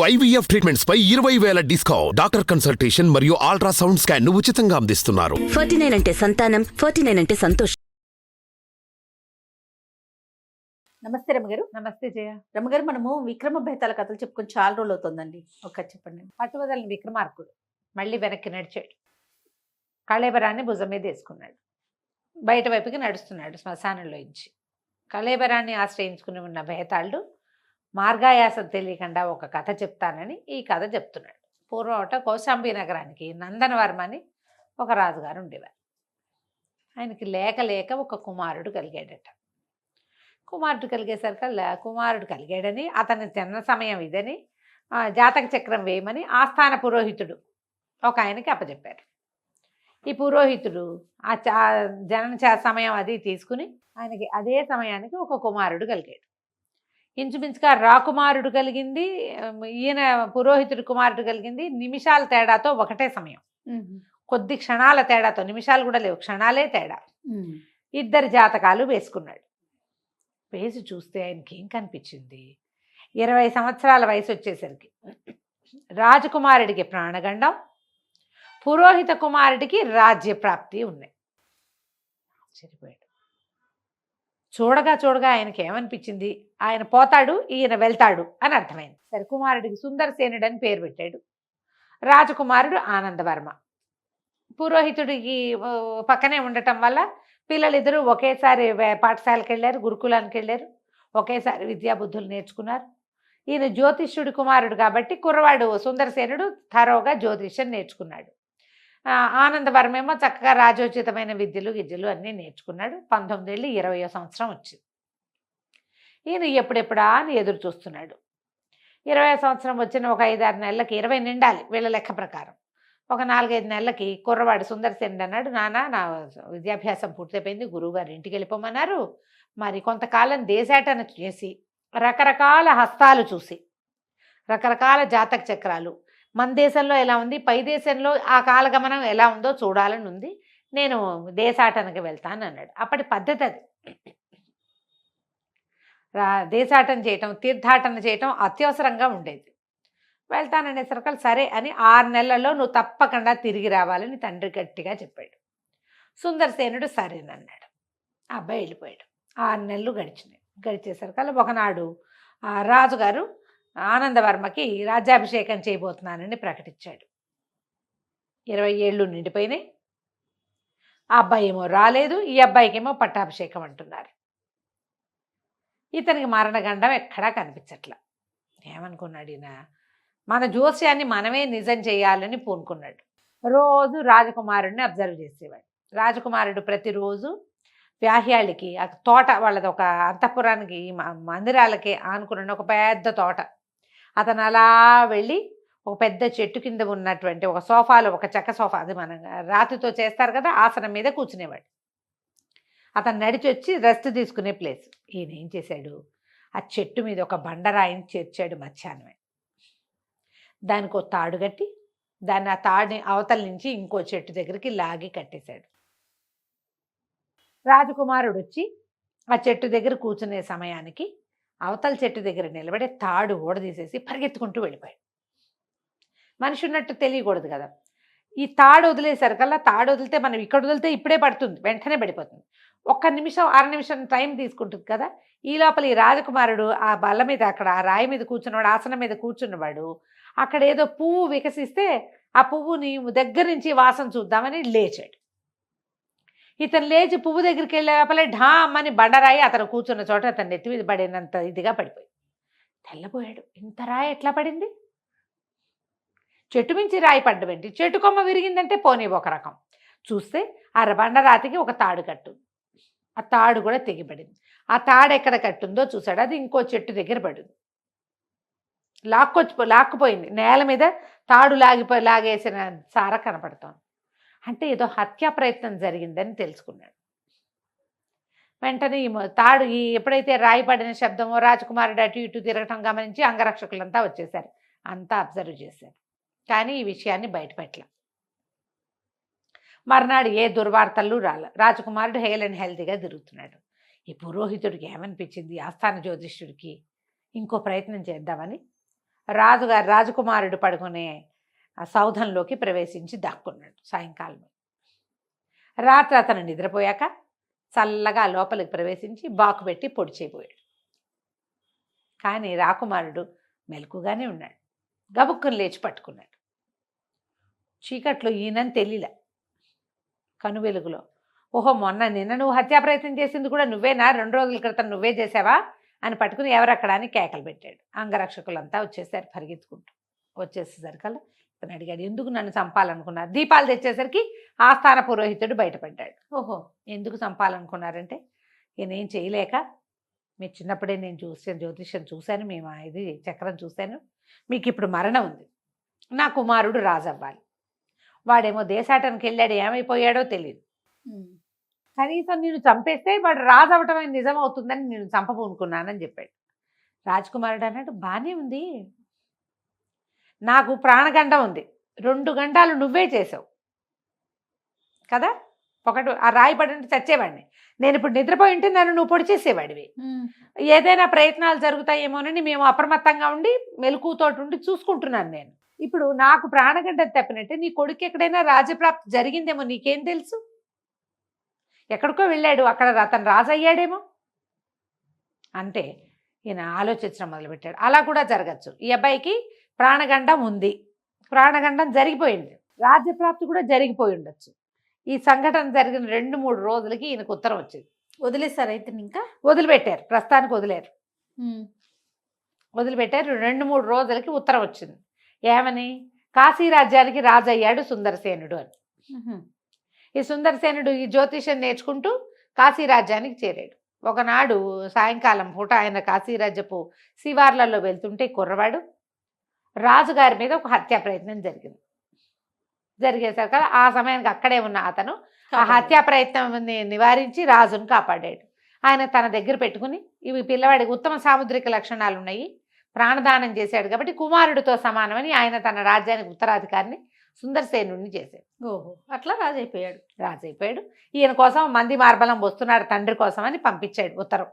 IVF treatments పై 20,000 discount. Doctor consultation మరియు ultrasound scan ను ఉచితంగా అందిస్తున్నారు. 49 అంటే సంతానం, 49 అంటే సంతోషం. నమస్తే రమ్మగారు. నమస్తే జయ. రమ్మగారు, మనము విక్రమ బేతాల కథలు చెప్పుకొని చాలా రోజులు అవుతుందండి. ఒకటి చెప్పండి. పట్టువదలని విక్రమార్కుడు మళ్ళీ వెనక్కి నడిచాడు. కళేబరాన్ని భుజం మీద వేసుకున్నాడు. బయట వైపుకి నడుస్తున్నాడు శ్మశానంలో నుంచి. కళేబరాన్ని ఆశ్రయించుకుని ఉన్న బేతాళుడు మార్గాయాసం తెలియకుండా ఒక కథ చెప్తానని ఈ కథ చెప్తున్నాడు. పూర్వట కౌశాంబి నగరానికి నందనవర్మ అని ఒక రాజుగారు ఉండేవారు. ఆయనకి లేక లేక ఒక కుమారుడు కలిగాడట. కుమారుడు కలిగేసరికల్లా కుమారుడు కలిగాడని, అతని జన్మ సమయం ఇదని, జాతక చక్రం వేయమని ఆస్థాన పురోహితుడు ఒక ఆయనకి అప్పచెప్పారు. ఈ పురోహితుడు ఆ జనన సమయం అది తీసుకుని ఆయనకి అదే సమయానికి ఒక కుమారుడు కలిగాడు. ఇంచుమించుగా రాకుమారుడు కలిగింది, ఈయన పురోహితుడి కుమారుడు కలిగింది నిమిషాల తేడాతో ఒకటే సమయం. కొద్ది క్షణాల తేడాతో, నిమిషాలు కూడా లేవు, క్షణాలే తేడా. ఇద్దరు జాతకాలు వేసుకున్నాడు. వేసి చూస్తే ఆయనకి ఏం కనిపించింది, 20 సంవత్సరాల వయసు వచ్చేసరికి రాజకుమారుడికి ప్రాణగండం, పురోహిత కుమారుడికి రాజ్యప్రాప్తి ఉన్నాయి. ఆశ్చర్యపోయాడు. చూడగా చూడగా ఆయనకి ఏమనిపించింది, ఆయన పోతాడు ఈయన వెళ్తాడు అని అర్థమైంది. సరే, కుమారుడికి సుందరసేనుడు అని పేరు పెట్టాడు. రాజకుమారుడు ఆనందవర్మ. పురోహితుడికి పక్కనే ఉండటం వల్ల పిల్లలిద్దరూ ఒకేసారి పాఠశాలకు వెళ్ళారు, గురుకులానికి వెళ్ళారు, ఒకేసారి విద్యాబుద్ధులు నేర్చుకున్నారు. ఈయన జ్యోతిష్యుడి కుమారుడు కాబట్టి కుర్రవాడు సుందరసేనుడు థరోగా జ్యోతిష్యం నేర్చుకున్నాడు. ఆనందవర్మేమో చక్కగా రాజోచితమైన విద్యలు అన్నీ నేర్చుకున్నాడు. 19 ఏళ్ళు 20వ సంవత్సరం వచ్చింది. ఈయన ఎప్పుడెప్పుడా అని ఎదురు చూస్తున్నాడు. 20వ సంవత్సరం వచ్చిన ఒక 5-6 నెలలకి, 20 నిండాలి వీళ్ళ లెక్క ప్రకారం, ఒక 4-5 నెలలకి కుర్రవాడు సుందరసేనుడు అన్నాడు, నాన్న నా విద్యాభ్యాసం పూర్తయిపోయింది, గురువుగారు ఇంటికి వెళ్ళిపోమన్నారు, మరి కొంతకాలం దేశాటన చేసి రకరకాల హస్తాలు చూసి రకరకాల జాతక చక్రాలు, మన దేశంలో ఎలా ఉంది, పై దేశంలో ఆ కాలగమనం ఎలా ఉందో చూడాలని ఉంది, నేను దేశాటనకి వెళ్తాను అన్నాడు. అప్పటి పద్ధతి అది. దేశాటన చేయటం, తీర్థాటన చేయటం అత్యవసరంగా ఉండేది. వెళ్తాననేసరికి సరే అని 6 నెలల్లో నువ్వు తప్పకుండా తిరిగి రావాలని తండ్రి గట్టిగా చెప్పాడు. సుందరసేనుడు సరేనన్నాడు. ఆ అబ్బాయి వెళ్ళిపోయాడు. 6 నెలలు గడిచినాయి. గడిచేసరికల్లా ఒకనాడు రాజుగారు ఆనందవర్మకి రాజ్యాభిషేకం చేయబోతున్నానని ప్రకటించాడు. 20 ఏళ్ళు నిండిపోయినాయి. ఆ అబ్బాయి ఏమో రాలేదు, ఈ అబ్బాయికేమో పట్టాభిషేకం అంటున్నారు. ఇతనికి మరణగండం ఎక్కడా కనిపించట్లా. ఏమనుకున్నాడు ఈయన, మన జోస్యాన్ని మనమే నిజం చేయాలని పూనుకున్నాడు. రోజు రాజకుమారుడిని అబ్జర్వ్ చేసేవాడు. రాజకుమారుడు ప్రతిరోజు వ్యాహ్యాళ్ళకి ఆ తోట, వాళ్ళది ఒక అంతఃపురానికి మందిరాలకి ఆనుకున్న ఒక పెద్ద తోట, అతను అలా వెళ్ళి ఒక పెద్ద చెట్టు కింద ఉన్నటువంటి ఒక సోఫాలో, ఒక చెక్క సోఫా, అది మన రాతితో చేస్తారు కదా, ఆసనం మీద కూర్చునేవాడు. అతను నడిచి వచ్చి రెస్ట్ తీసుకునే ప్లేస్. ఈయన ఏం చేశాడు, ఆ చెట్టు మీద ఒక బండరాయిని చేర్చాడు మధ్యాహ్నమే. దానికి ఒక తాడు కట్టి దాన్ని, ఆ తాడుని అవతల నుంచి ఇంకో చెట్టు దగ్గరికి లాగి కట్టేశాడు. రాజకుమారుడు వచ్చి ఆ చెట్టు దగ్గర కూర్చునే సమయానికి అవతల చెట్టు దగ్గర నిలబడే తాడు ఊడదీసేసి పరిగెత్తుకుంటూ వెళ్ళిపోయాడు. మనిషి ఉన్నట్టు తెలియకూడదు కదా. ఈ తాడు వదిలేసరికల్లా, తాడు వదిలితే మనం ఇక్కడ వదిలితే ఇప్పుడే పడుతుంది, వెంటనే పడిపోతుంది. 1 నిమిషం 6 నిమిషం టైం తీసుకుంటుంది కదా. ఈ లోపల ఈ రాజకుమారుడు ఆ బల్ల మీద, అక్కడ ఆ రాయి మీద కూర్చున్నవాడు, ఆసనం మీద కూర్చున్నవాడు, అక్కడ ఏదో పువ్వు వికసిస్తే ఆ పువ్వుని దగ్గర నుంచి వాసన చూద్దామని లేచాడు. ఇతను లేచి పువ్వు దగ్గరికి వెళ్ళే లోపలే ఢామ్మని బండరాయి అతను కూర్చున్న చోట అతను నెత్తి మీద పడినంత ఇదిగా పడిపోయి తెల్లబోయాడు. ఇంత రాయి ఎట్లా పడింది? చెట్టు మించి రాయి పడ్డమేంటి? చెట్టు కొమ్మ విరిగిందంటే పోనీ ఒక రకం, చూస్తే ఆ బండరాతికి ఒక తాడు కట్టు, ఆ తాడు కూడా తెగిపడింది. ఆ తాడు ఎక్కడ కట్టుందో చూశాడు, అది ఇంకో చెట్టు దగ్గర పడింది. లాక్కుపోయింది. నేల మీద తాడు లాగేసిన సార కనపడుతోంది. అంటే ఏదో హత్యా ప్రయత్నం జరిగిందని తెలుసుకున్నాడు. వెంటనే తాడు ఎప్పుడైతే రాయి పడిన శబ్దమో, రాజకుమారుడు అటు ఇటు తిరగటం గమనించి అంగరక్షకులంతా వచ్చేసారు. అంతా అబ్జర్వ్ చేశారు, కానీ ఈ విషయాన్ని బయటపెట్టలే. మర్నాడు ఏ దుర్వార్తలు రాలే. రాజకుమారుడు హెల్తీగా తిరుగుతున్నాడు. ఈ పురోహితుడికి ఏమనిపించింది, ఆస్థాన జ్యోతిష్యుడికి ఇంకో ప్రయత్నం చేద్దామని రాజుగారు రాజకుమారుడు పడుకునే ఆ సౌధంలోకి ప్రవేశించి దాక్కున్నాడు సాయంకాలం. రాత్రి అతను నిద్రపోయాక చల్లగా లోపలికి ప్రవేశించి బాకు పెట్టి పొడి చేయబోయాడు. కానీ రాకుమారుడు మెలకుగానే ఉన్నాడు. గబుక్కుని లేచి పట్టుకున్నాడు. చీకట్లో ఈయనని తెలియలే. కను వెలుగులో ఓహో నిన్న నువ్వు హత్యా ప్రయత్నం చేసింది కూడా నువ్వేనా, 2 రోజుల క్రితం నువ్వే చేసావా అని పట్టుకుని ఎవరక్కడ అని కేకలు పెట్టాడు. అంగరక్షకులంతా వచ్చేసారు పరిగెత్తుకుంటూ. వచ్చేసేసరికల్లా ఇతను అడిగాడు, ఎందుకు నన్ను చంపాలనుకున్నారు? దీపాలు తెచ్చేసరికి ఆస్థాన పురోహితుడు బయటపడ్డాడు. ఓహో, ఎందుకు చంపాలనుకున్నారంటే, ఈయనేం చేయలేక, మీరు చిన్నప్పుడే నేను జ్యోతిష్యం చూశాను, మేము ఇది చక్రం చూశాను, మీకు ఇప్పుడు మరణం ఉంది, నా కుమారుడు రాజు అవ్వాలి. వాడేమో దేశాటనకి వెళ్ళాడు, ఏమైపోయాడో తెలియదు. కనీసం నేను చంపేస్తే వాడు రాజు అవ్వటం నిజం అవుతుందని నేను చంపబూనుకున్నానని చెప్పాడు. రాజకుమారుడు అన్నాడు, బాగానే ఉంది, నాకు ప్రాణగండం ఉంది, 2 గంటలు నువ్వే చేసావు కదా, ఒకటి ఆ రాయి పడంటే చచ్చేవాడిని, నేను ఇప్పుడు నిద్రపోయి ఉంటే నన్ను నువ్వు పొడి చేసేవాడివి, ఏదైనా ప్రయత్నాలు జరుగుతాయేమోనని మేము అప్రమత్తంగా ఉండి మెలకుతోటి ఉండి చూసుకుంటున్నాను నేను. ఇప్పుడు నాకు ప్రాణగండం తప్పినట్టే నీ కొడుకు ఎక్కడైనా రాజప్రాప్తి జరిగిందేమో, నీకేం తెలుసు? ఎక్కడికో వెళ్ళాడు, అక్కడ అతను రాజు అయ్యాడేమో అంటే ఈయన ఆలోచించడం మొదలుపెట్టాడు. అలా కూడా జరగచ్చు, ఈ అబ్బాయికి ప్రాణగండం ఉంది, ప్రాణగండం జరిగిపోయింది, రాజ్యప్రాప్తి కూడా జరిగిపోయి ఉండొచ్చు. ఈ సంఘటన జరిగిన 2-3 రోజులకి ఈయనకు ఉత్తరం వచ్చింది. వదిలేస్తారు అయితే? ఇంకా వదిలిపెట్టారు, ప్రస్తుతానికి వదిలిపెట్టారు. 2-3 రోజులకి ఉత్తరం వచ్చింది. ఏమని? కాశీ రాజ్యానికి రాజు అయ్యాడు సుందరసేనుడు అని. ఈ సుందరసేనుడు ఈ జ్యోతిషం నేర్చుకుంటూ కాశీ రాజ్యానికి చేరాడు. ఒకనాడు సాయంకాలం పూట ఆయన కాశీరాజ్యపు శివార్లలో వెళ్తుంటే కుర్రవాడు రాజుగారి మీద ఒక హత్యా ప్రయత్నం జరిగేసరికి ఆ సమయానికి అక్కడే ఉన్న అతను ఆ హత్యా ప్రయత్నం నివారించి రాజును కాపాడాడు. ఆయన తన దగ్గర పెట్టుకుని, ఇవి పిల్లవాడికి ఉత్తమ సాముద్రిక లక్షణాలు ఉన్నాయి, ప్రాణదానం చేశాడు కాబట్టి కుమారుడితో సమానమని ఆయన తన రాజ్యానికి ఉత్తరాధికారిని సుందరసేనుడిని చేశాడు. ఓహో, అట్లా రాజు అయిపోయాడు. ఈయన కోసం మంది మార్బలం వస్తున్నాడు తండ్రి కోసం అని పంపించాడు ఉత్తరం.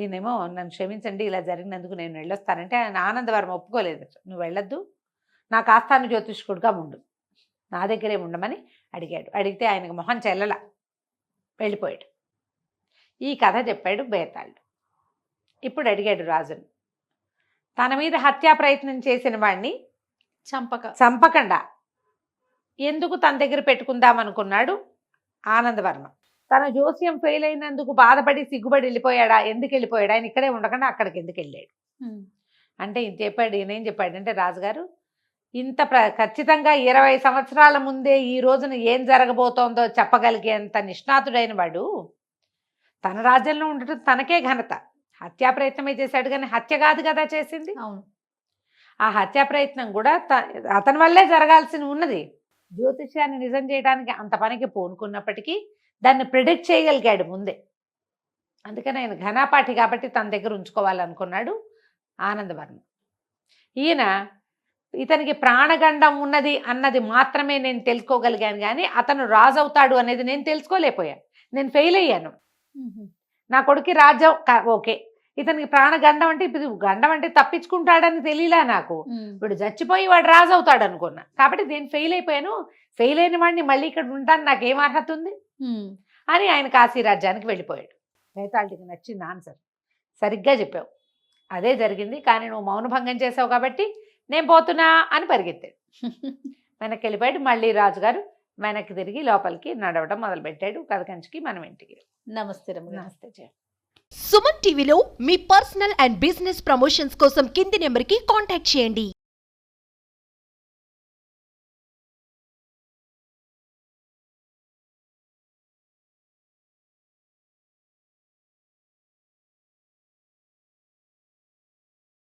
ఈయనేమో, నన్ను క్షమించండి, ఇలా జరిగినందుకు నేను వెళ్ళొస్తానంటే ఆయన ఆనందవర్మ ఒప్పుకోలేదు. నువ్వు వెళ్ళొద్దు, నాకు ఆస్థాన జ్యోతిష్కుడుగా ఉండు, నా దగ్గరే ఉండమని అడిగాడు. అడిగితే ఆయనకు మొహం చెల్లల, వెళ్ళిపోయాడు. ఈ కథ చెప్పాడు బేతాళుడు. ఇప్పుడు అడిగాడు రాజును, తన మీద హత్యా ప్రయత్నం చేసిన వాడిని చంపకుండా ఎందుకు తన దగ్గర పెట్టుకుందాం అనుకున్నాడు ఆనందవర్మ? తన జోస్యం ఫెయిల్ అయినందుకు బాధపడి సిగ్గుపడి వెళ్ళిపోయాడా? ఎందుకు వెళ్ళిపోయాడు? ఆయన ఇక్కడే ఉండకుండా అక్కడికి ఎందుకు వెళ్ళాడు అంటే ఈయనేం చెప్పాడంటే, రాజుగారు ఇంత ఖచ్చితంగా 20 సంవత్సరాల ముందే ఈ రోజున ఏం జరగబోతోందో చెప్పగలిగేంత నిష్ణాతుడైన వాడు తన రాజ్యంలో ఉండటం తనకే ఘనత. హత్యా ప్రయత్నమే చేశాడు కానీ హత్య కాదు కదా చేసింది. అవును, ఆ హత్యా ప్రయత్నం కూడా అతని వల్లే జరగాల్సి ఉన్నది. జ్యోతిష్యాన్ని నిజం చేయడానికి అంత పనికి పూనుకున్నప్పటికీ దాన్ని ప్రిడిక్ట్ చేయగలిగాడు ముందే. అందుకని ఆయన ఘనాపాఠి కాబట్టి తన దగ్గర ఉంచుకోవాలనుకున్నాడు ఆనందవర్మ. ఇతనికి ప్రాణగండం ఉన్నది అన్నది మాత్రమే నేను తెలుసుకోగలిగాను కానీ అతను రాజు అవుతాడు అనేది నేను తెలుసుకోలేకపోయాను. నేను ఫెయిల్ అయ్యాను. నా కొడుకు రాజ్యం ఓకే, ఇతనికి ప్రాణగండం అంటే ఇప్పుడు గండం అంటే తప్పించుకుంటాడని తెలియలా నాకు. ఇప్పుడు చచ్చిపోయి వాడు రాజు అవుతాడు అనుకున్నా, కాబట్టి నేను ఫెయిల్ అయిపోయాను. ఫెయిల్ అయిన వాడిని మళ్ళీ ఇక్కడ ఉంటాను, నాకేం అర్హత ఉంది అని ఆయన కాశీ రాజ్యానికి వెళ్ళిపోయాడు. బేతాళుడికి నచ్చింది ఆన్సర్, సరిగ్గా చెప్పావు, అదే జరిగింది, కానీ నువ్వు మౌనభంగం చేసావు కాబట్టి నేను పోతున్నా అని పరిగెత్తాడు. వెనక్కి వెళ్ళిపోయాడు. మళ్ళీ రాజుగారు వెనక్కి తిరిగి లోపలికి నడవడం మొదలుపెట్టాడు. కథ కంచికి మనం ఇంటికి. నమస్తే. నమస్తే. సుమన్ టీవీలో మీ పర్సనల్ అండ్ బిజినెస్ ప్రమోషన్స్ కోసం కింది నెంబర్కి కాంటాక్ట్ చేయండి.